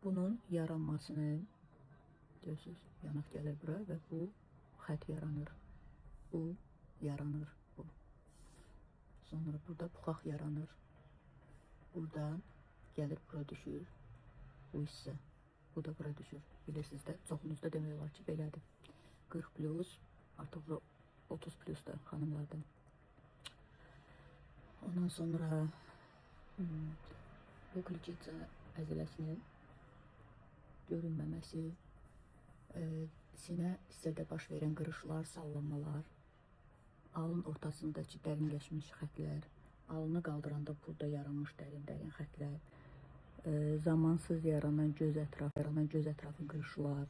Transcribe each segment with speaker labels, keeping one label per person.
Speaker 1: bunun yaranmasını görürsünüz. Yanaq gəlir bura və bu xət yaranır. Bu yaranır. Bu. Sonra burada buxaq yaranır. Buradan gəlir bura düşür. Bu hissə. Bu da bura düşür. Bilirsiniz də, çoxunuzda demək olar ki, belədir. 40 plus, artıq 30 plus da xanımlardan. Ondan sonra bu ключица əzələsinin görünməməsi, sinə hissədə baş verən qırışlar, sallanmalar, alın ortasındakı dərinləşmiş xətlər, alını qaldıranda burada yaranmış dərin xətlər, zamansız yaranan göz ətrafı qırışlar,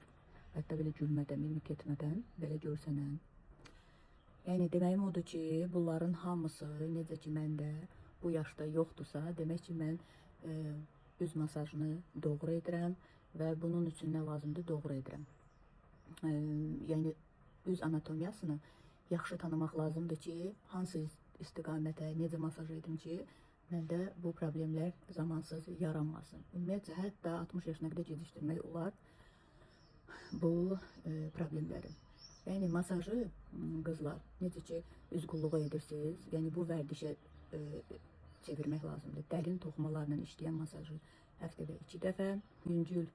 Speaker 1: hətta belə gülmədən, mimik etmədən belə görsənən. Yəni deməyim odur ki, bunların hamısı necə ki məndə bu yaşda yoxdursa, demək ki mən üz masajını doğru edirəm və bunun üçün nə lazımdır doğru edirəm. Yəni üz anatomiyasını yaxşı tanımaq lazımdır ki, hansı istiqamətə necə masaj edim ki, məndə bu problemlər zamansız yaranmasın. Ümumiyyətlə, hətta 60 yaşına qədər gecikdirmək olar bu problemləri. Yəni masajı qızlar, necə ki üz qulluğu edirsiniz, yəni bu vərdişə çevirmək lazımdır. Dərin toxumalarla işləyən masajı həftədə 2 dəfə, yüngül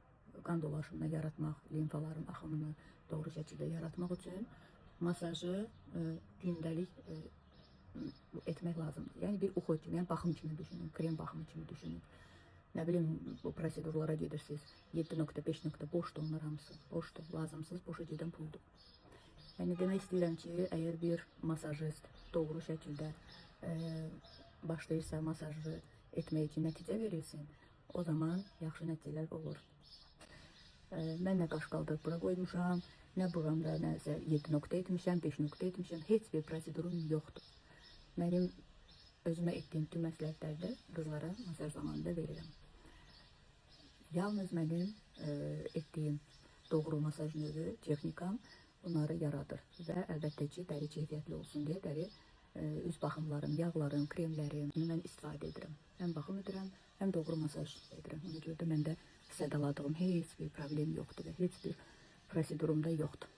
Speaker 1: qan dolaşımını yaratmaq, limfaların axımını doğru şəkildə yaratmaq üçün masajı gündəlik etmək lazımdır. Yəni bir uxu kimi, yəni baxım kimi düşünün, krem baxımı kimi düşünün. Nə bilim, bu prosedurlara gedirsiniz, 7.5 boşdur onlar hamısı, boşdur, lazımsız, boşa gedən puldur. Yəni demək istəyirəm ki, əgər bir masajist doğru şəkildə başlayırsa masajı etmək üçün nəticə verilsin, o zaman yaxşı nəticələr olur. Mən nə qaş qaldırıb bura qoymuşam, nə buramda nəsə 7 nöqtə etmişəm, 5 nöqtə etmişəm, heç bir prosedurum yoxdur. Mənim özümə etdiyim tüm məsləhətlərdə qızlara masaj zamanında verirəm. Yalnız mənim etdiyim doğru masaj növü, texnikam bunları yaradır və əlbəttə ki, dəri keyfiyyətli olsun deyə dəri üz baxımlarım, yağlarım, kremlərim mən istifadə edirəm. Həm baxım edirəm, həm doğru masaj edirəm. Ona görə də məndə sadaladığım heç bir problem yoxdur və heç bir prosedurumda yoxdur.